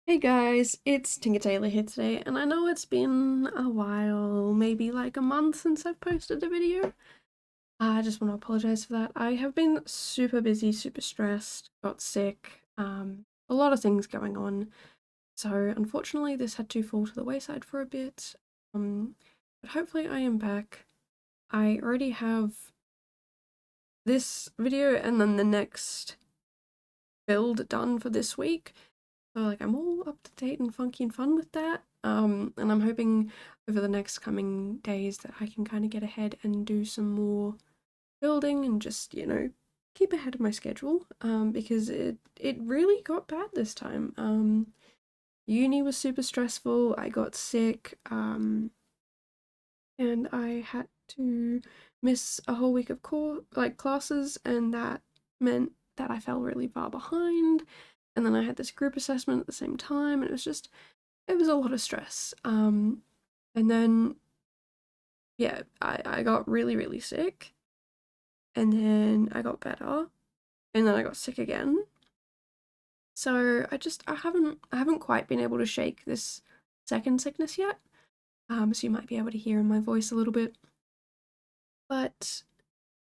Hey guys, it's Tinker Tailor here today, and I know it's been a while, maybe like a month since I've posted a video. I just want to apologize for that. I have been super busy, super stressed, got sick, a lot of things going on. So unfortunately this had to fall to the wayside for a bit. But hopefully I am back. I already have this video and then the next build done for this week. So like I'm all up to date and funky and fun with that. And I'm hoping over the next coming days that I can kind of get ahead and do some more building and just, keep ahead of my schedule. Because it really got bad this time. Uni was super stressful. I got sick. And I had to miss a whole week of classes, and that meant that I fell really far behind. And then I had this group assessment at the same time, and it was a lot of stress. And then, yeah, I got really, really sick, and then I got better, and then I got sick again. So I haven't quite been able to shake this second sickness yet. So you might be able to hear in my voice a little bit. But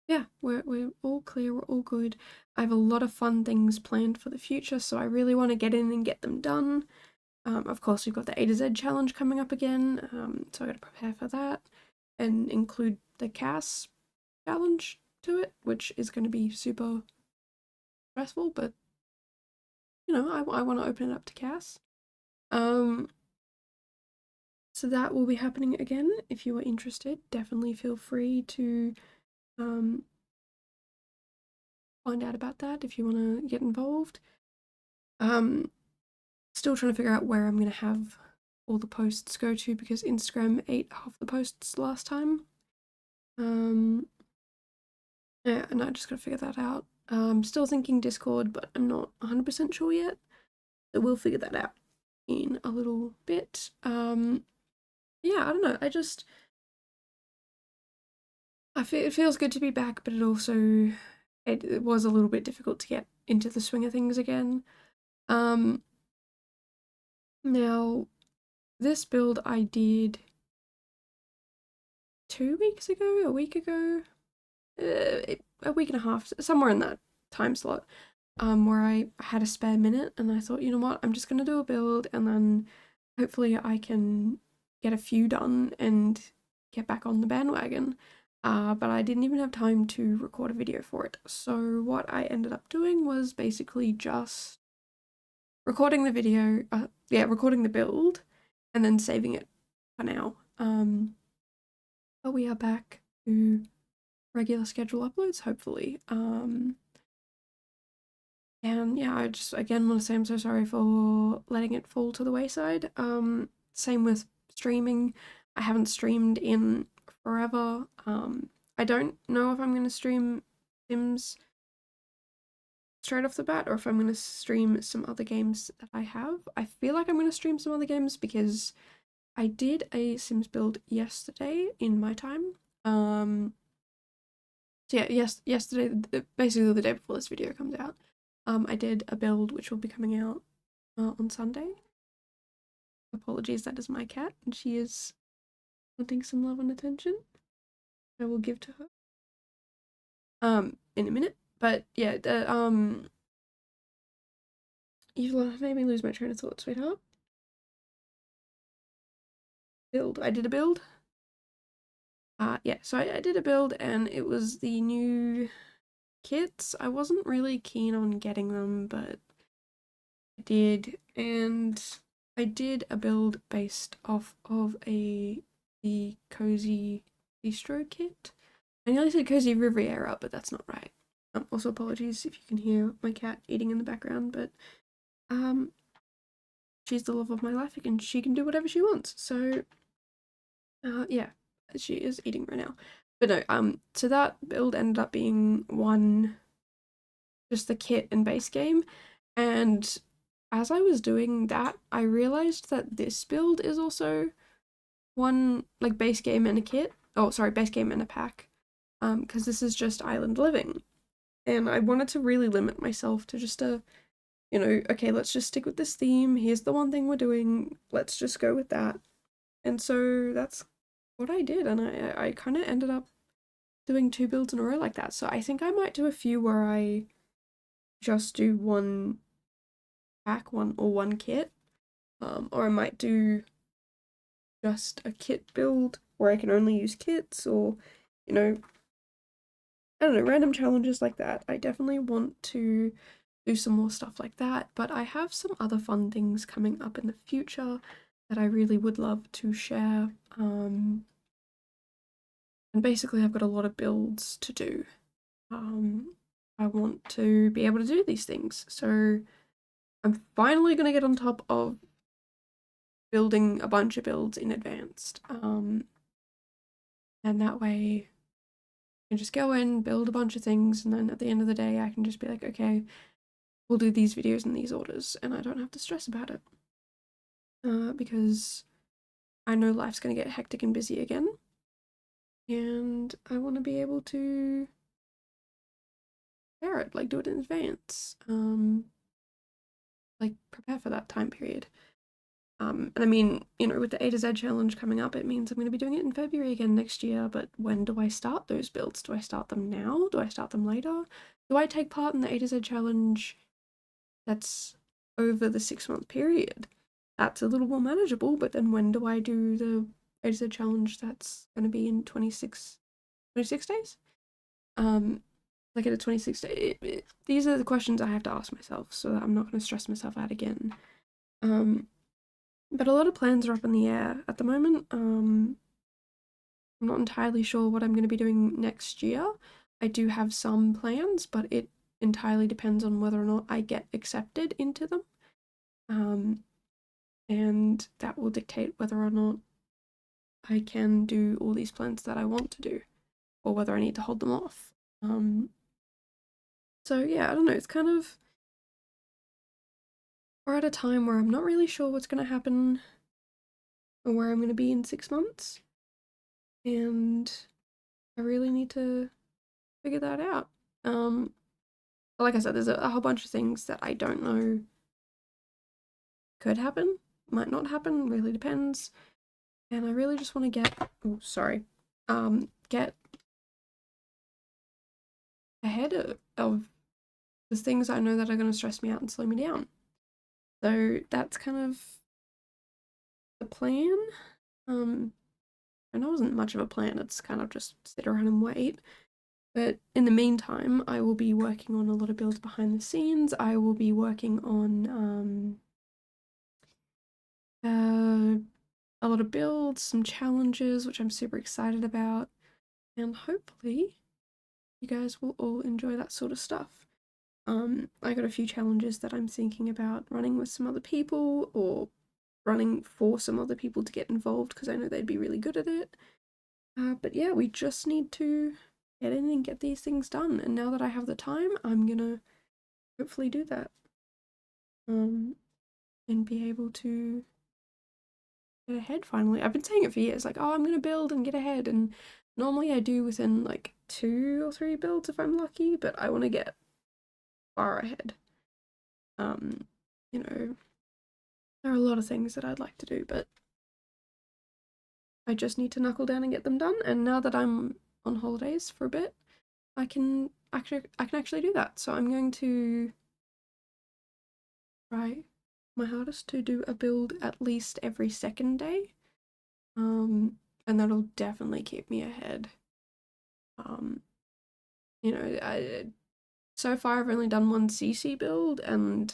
yeah, we're all clear, we're all good. I have a lot of fun things planned for the future, so I really want to get in and get them done. Of course, we've got the A to Z challenge coming up again, so I got to prepare for that and include the CAS challenge to it, which is going to be super stressful, but I want to open it up to CAS. Um, so that will be happening again. If you are interested, definitely feel free to um, find out about that if you want to get involved. Um, Still trying to figure out where I'm going to have all the posts go to because Instagram ate half the posts last time. Yeah, and I just gotta figure that out. I'm still thinking Discord, but I'm not 100% sure yet. So we'll figure that out in a little bit. Yeah, I don't know. I feel it feels good to be back, but it was a little bit difficult to get into the swing of things again. Um, Now this build I did 2 weeks ago, a week ago, a week and a half, somewhere in that time slot, where I had a spare minute and I thought, you know what, I'm just gonna do a build and then hopefully I can get a few done and get back on the bandwagon. But I didn't even have time to record a video for it. So what I ended up doing was basically just recording the video, recording the build and then saving it for now. But we are back to regular schedule uploads, hopefully. And yeah, I just again want to say I'm so sorry for letting it fall to the wayside. Same with streaming. I haven't streamed in forever. I don't know if I'm going to stream Sims straight off the bat or if I'm going to stream some other games that I have. I feel like I'm going to stream some other games because I did a Sims build yesterday in my time. So yeah, yesterday, basically the day before this video comes out, I did a build which will be coming out on Sunday. Apologies, that is my cat, and she is wanting some love and attention. I will give to her in a minute. But yeah, you've made me lose my train of thought, sweetheart. Build. I did a build. Yeah, so I did a build, and it was the new kits. I wasn't really keen on getting them, but I did, and I did a build based off of the Cozy Bistro kit. I nearly said Cozy Riviera, but that's not right. Also, apologies if you can hear my cat eating in the background, but um, she's the love of my life and she can do whatever she wants. So, yeah, she is eating right now. But no, so that build ended up being just the kit and base game, and as I was doing that, I realized that this build is also one like base game and a kit. Oh, sorry, base game and a pack. Because this is just island living, and I wanted to really limit myself to just a you know, okay, let's just stick with this theme. Here's the one thing we're doing. Let's just go with that. And so that's what I did, and I kind of ended up doing 2 builds in a row like that. So I think I might do a few where I just do one pack, one kit, or I might do just a kit build where I can only use kits, or, you know, I don't know, random challenges like that. I definitely want to do some more stuff like that, but I have some other fun things coming up in the future that I really would love to share. And basically I've got a lot of builds to do. I want to be able to do these things, so I'm finally going to get on top of building a bunch of builds in advance. And that way I can just go in, build a bunch of things, and then at the end of the day I can just be like, okay, we'll do these videos in these orders, and I don't have to stress about it. Because I know life's going to get hectic and busy again, and I want to be able to prepare it, like do it in advance, like prepare for that time period. And I mean, you know, with the A to Z challenge coming up, it means I'm going to be doing it in February again next year, but when do I start those builds? Do I start them now? Do I start them later? Do I take part in the A to Z challenge that's over the 6-month period? That's a little more manageable, but then when do I do the A to Z challenge that's going to be in 26 days? Like at a 26 day, these are the questions I have to ask myself so that I'm not going to stress myself out again. But a lot of plans are up in the air at the moment. I'm not entirely sure what I'm going to be doing next year. I do have some plans, but it entirely depends on whether or not I get accepted into them. And that will dictate whether or not I can do all these plans that I want to do, or whether I need to hold them off. So yeah, I don't know, it's kind of, we're at a time where I'm not really sure what's going to happen or where I'm going to be in 6 months, and I really need to figure that out. Like I said, there's a whole bunch of things that I don't know could happen, might not happen, really depends, and I really just want to get ahead of the things I know that are going to stress me out and slow me down. So that's kind of the plan. And it wasn't much of a plan, it's kind of just sit around and wait. But in the meantime, I will be working on a lot of builds behind the scenes. I will be working on a lot of builds, some challenges, which I'm super excited about. And hopefully you guys will all enjoy that sort of stuff. I got a few challenges that I'm thinking about running with some other people, or running for some other people to get involved because I know they'd be really good at it. But yeah, we just need to get in and get these things done. And now that I have the time, I'm gonna hopefully do that. And be able to get ahead finally. I've been saying it for years, like, oh, I'm gonna build and get ahead. And normally I do within like 2 or 3 builds if I'm lucky, but I want to get far ahead. You know, there are a lot of things that I'd like to do, but I just need to knuckle down and get them done. And now that I'm on holidays for a bit, I can actually do that. So I'm going to try my hardest to do a build at least every second day. And that'll definitely keep me ahead. You know, so far I've only done one CC build, and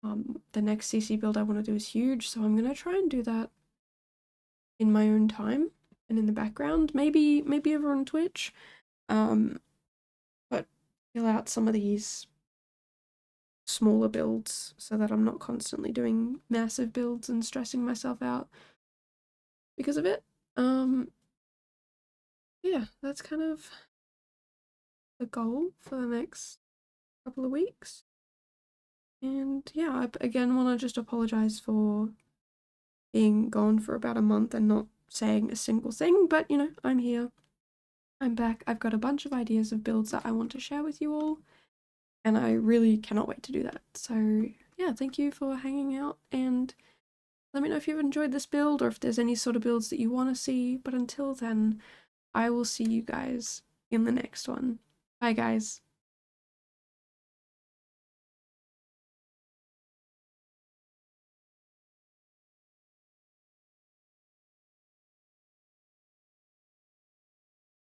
the next CC build I want to do is huge, so I'm gonna try and do that in my own time and in the background, maybe over on Twitch, but fill out some of these smaller builds so that I'm not constantly doing massive builds and stressing myself out because of it. Yeah, that's kind of the goal for the next couple of weeks. And yeah, I again want to just apologize for being gone for about a month and not saying a single thing, but you know, I'm here. I'm back. I've got a bunch of ideas of builds that I want to share with you all. and I really cannot wait to do that. So yeah, thank you for hanging out, and let me know if you've enjoyed this build or if there's any sort of builds that you want to see. But until then, I will see you guys in the next one. Bye guys.